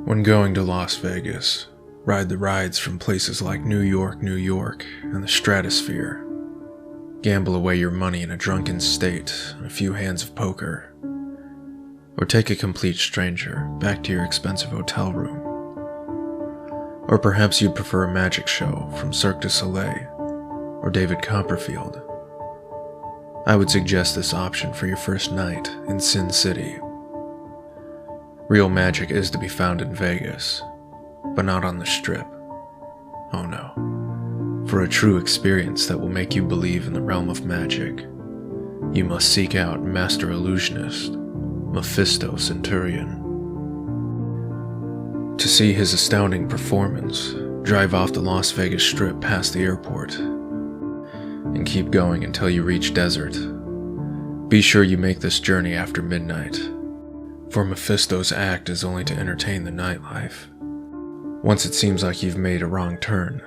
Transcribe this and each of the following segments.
When going to Las Vegas, ride the rides from places like New York, and the Stratosphere. Gamble away your money in a drunken state on a few hands of poker. Or take a complete stranger back to your expensive hotel room. Or perhaps you'd prefer a magic show from Cirque du Soleil or David Copperfield. I would suggest this option for your first night in Sin City. Real magic is to be found in Vegas, but not on the Strip. Oh no. For a true experience that will make you believe in the realm of magic, you must seek out Master Illusionist Mephisto Centurion. To see his astounding performance, drive off the Las Vegas Strip past the airport, and keep going until you reach Desert. Be sure you make this journey after midnight, for Mephisto's act is only to entertain the nightlife. Once it seems like you've made a wrong turn,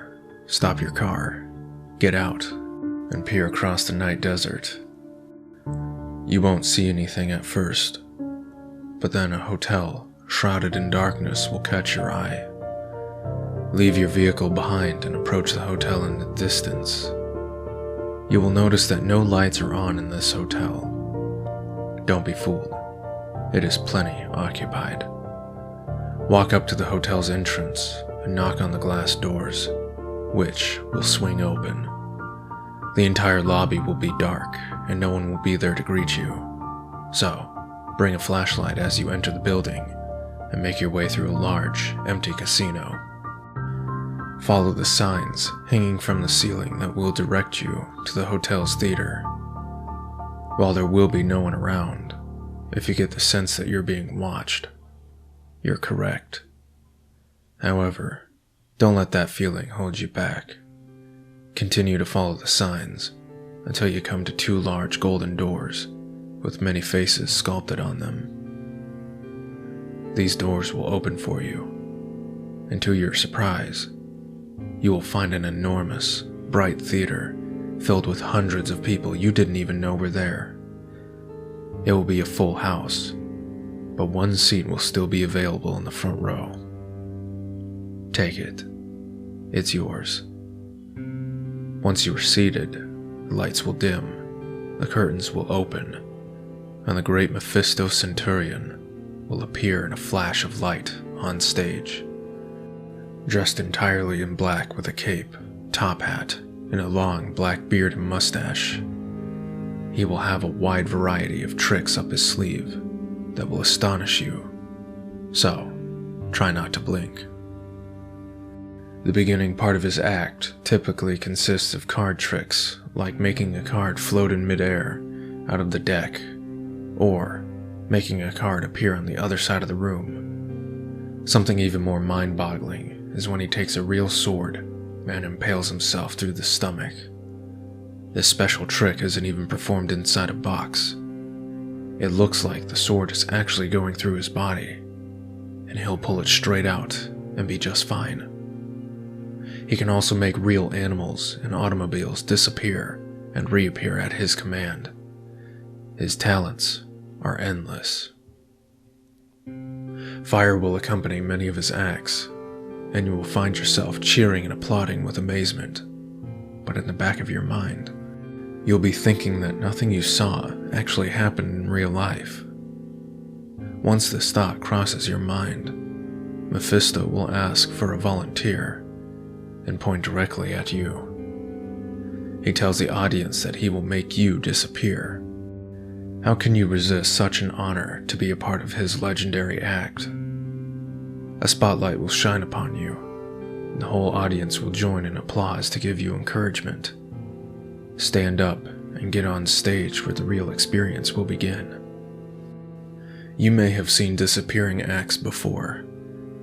stop your car, get out, and peer across the night desert. You won't see anything at first, but then a hotel shrouded in darkness will catch your eye. Leave your vehicle behind and approach the hotel in the distance. You will notice that no lights are on in this hotel. Don't be fooled. It is plenty occupied. Walk up to the hotel's entrance and knock on the glass doors, which will swing open. The entire lobby will be dark and no one will be there to greet you. So, bring a flashlight as you enter the building and make your way through a large, empty casino. Follow the signs hanging from the ceiling that will direct you to the hotel's theater. While there will be no one around, if you get the sense that you're being watched, you're correct. However, don't let that feeling hold you back. Continue to follow the signs until you come to two large golden doors with many faces sculpted on them. These doors will open for you, and to your surprise, you will find an enormous, bright theater filled with hundreds of people you didn't even know were there. It will be a full house, but one seat will still be available in the front row. Take it. It's yours. Once you are seated, the lights will dim, the curtains will open, and the great Mephisto Centurion will appear in a flash of light on stage. Dressed entirely in black with a cape, top hat, and a long black beard and mustache, he will have a wide variety of tricks up his sleeve that will astonish you, so try not to blink. The beginning part of his act typically consists of card tricks like making a card float in midair out of the deck, or making a card appear on the other side of the room. Something even more mind-boggling is when he takes a real sword and impales himself through the stomach. This special trick isn't even performed inside a box. It looks like the sword is actually going through his body, and he'll pull it straight out and be just fine. He can also make real animals and automobiles disappear and reappear at his command. His talents are endless. Fire will accompany many of his acts, and you will find yourself cheering and applauding with amazement. But in the back of your mind, you'll be thinking that nothing you saw actually happened in real life. Once this thought crosses your mind, Mephisto will ask for a volunteer and point directly at you. He tells the audience that he will make you disappear. How can you resist such an honor to be a part of his legendary act? A spotlight will shine upon you, and the whole audience will join in applause to give you encouragement. Stand up and get on stage where the real experience will begin. You may have seen disappearing acts before,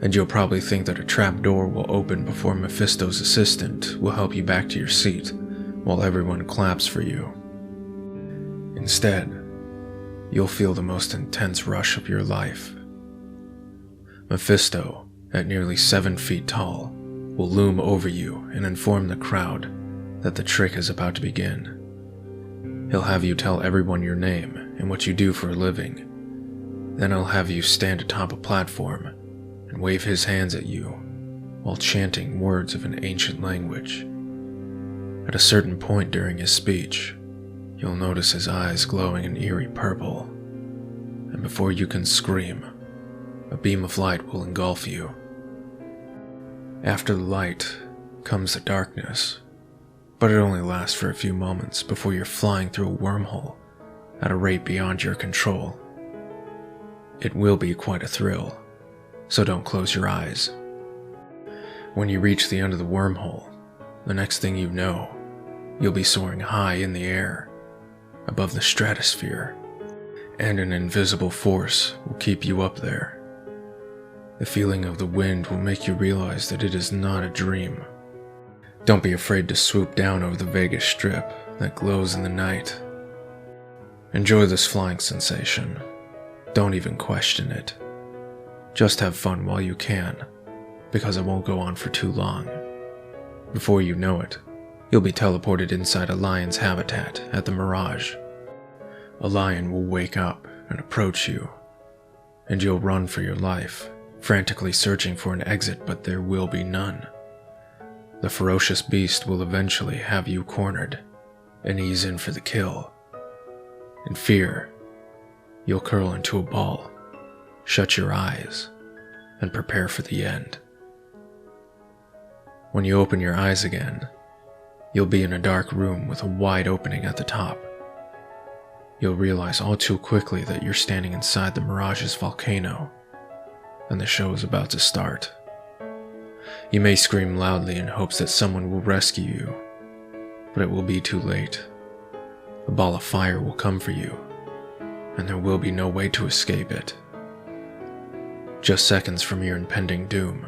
and you'll probably think that a trap door will open before Mephisto's assistant will help you back to your seat while everyone claps for you. Instead, you'll feel the most intense rush of your life. Mephisto, at nearly 7 feet tall, will loom over you and inform the crowd that the trick is about to begin. He'll have you tell everyone your name and what you do for a living. Then he'll have you stand atop a platform and wave his hands at you while chanting words of an ancient language. At a certain point during his speech, you'll notice his eyes glowing an eerie purple, and before you can scream, a beam of light will engulf you. After the light comes the darkness, but it only lasts for a few moments before you're flying through a wormhole at a rate beyond your control. It will be quite a thrill, so don't close your eyes. When you reach the end of the wormhole, the next thing you know, you'll be soaring high in the air, above the stratosphere, and an invisible force will keep you up there. The feeling of the wind will make you realize that it is not a dream. Don't be afraid to swoop down over the Vegas Strip that glows in the night. Enjoy this flying sensation. Don't even question it. Just have fun while you can, because it won't go on for too long. Before you know it, you'll be teleported inside a lion's habitat at the Mirage. A lion will wake up and approach you, and you'll run for your life, frantically searching for an exit, but there will be none. The ferocious beast will eventually have you cornered and ease in for the kill. In fear, you'll curl into a ball, shut your eyes, and prepare for the end. When you open your eyes again, you'll be in a dark room with a wide opening at the top. You'll realize all too quickly that you're standing inside the Mirage's volcano, and the show is about to start. You may scream loudly in hopes that someone will rescue you, but it will be too late. A ball of fire will come for you, and there will be no way to escape it. Just seconds from your impending doom,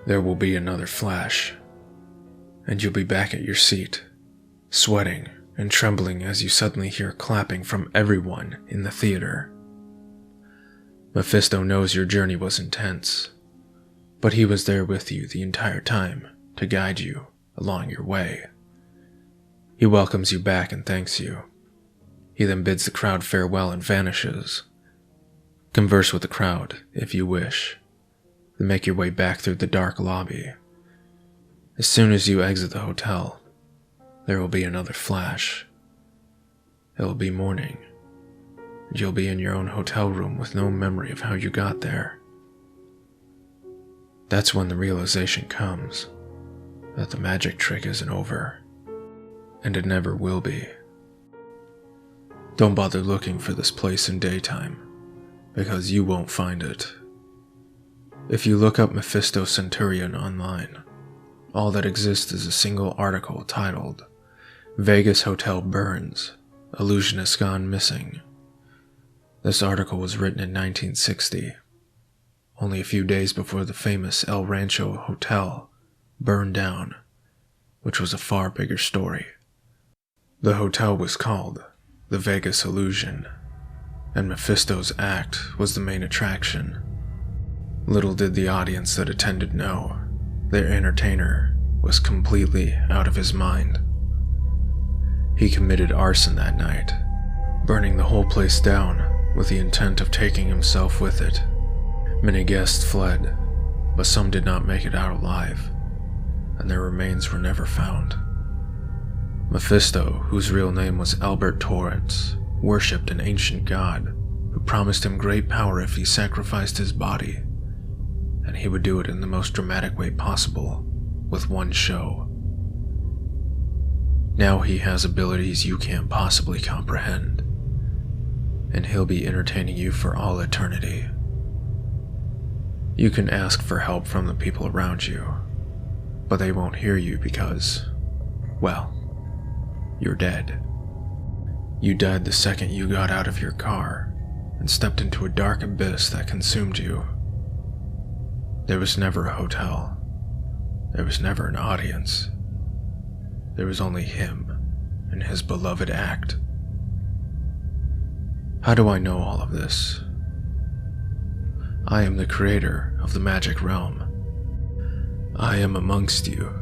there will be another flash, and you'll be back at your seat, sweating and trembling as you suddenly hear clapping from everyone in the theater. Mephisto knows your journey was intense, but he was there with you the entire time to guide you along your way. He welcomes you back and thanks you. He then bids the crowd farewell and vanishes. Converse with the crowd if you wish, then make your way back through the dark lobby. As soon as you exit the hotel, there will be another flash. It will be morning, and you'll be in your own hotel room with no memory of how you got there. That's when the realization comes that the magic trick isn't over, and it never will be. Don't bother looking for this place in daytime, because you won't find it. If you look up Mephisto Centurion online, all that exists is a single article titled, "Vegas Hotel Burns, Illusionist Gone Missing." This article was written in 1960, only a few days before the famous El Rancho Hotel burned down, which was a far bigger story. The hotel was called the Vegas Illusion, and Mephisto's act was the main attraction. Little did the audience that attended know, their entertainer was completely out of his mind. He committed arson that night, burning the whole place down with the intent of taking himself with it. Many guests fled, but some did not make it out alive, and their remains were never found. Mephisto, whose real name was Albert Torrance, worshipped an ancient god who promised him great power if he sacrificed his body, and he would do it in the most dramatic way possible, with one show. Now he has abilities you can't possibly comprehend, and he'll be entertaining you for all eternity. You can ask for help from the people around you, but they won't hear you because, well, you're dead. You died the second you got out of your car and stepped into a dark abyss that consumed you. There was never a hotel. There was never an audience. There was only him and his beloved act. How do I know all of this? I am the creator of the magic realm. I am amongst you,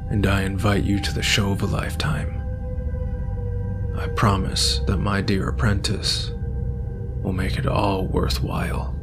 and I invite you to the show of a lifetime. I promise that my dear apprentice will make it all worthwhile.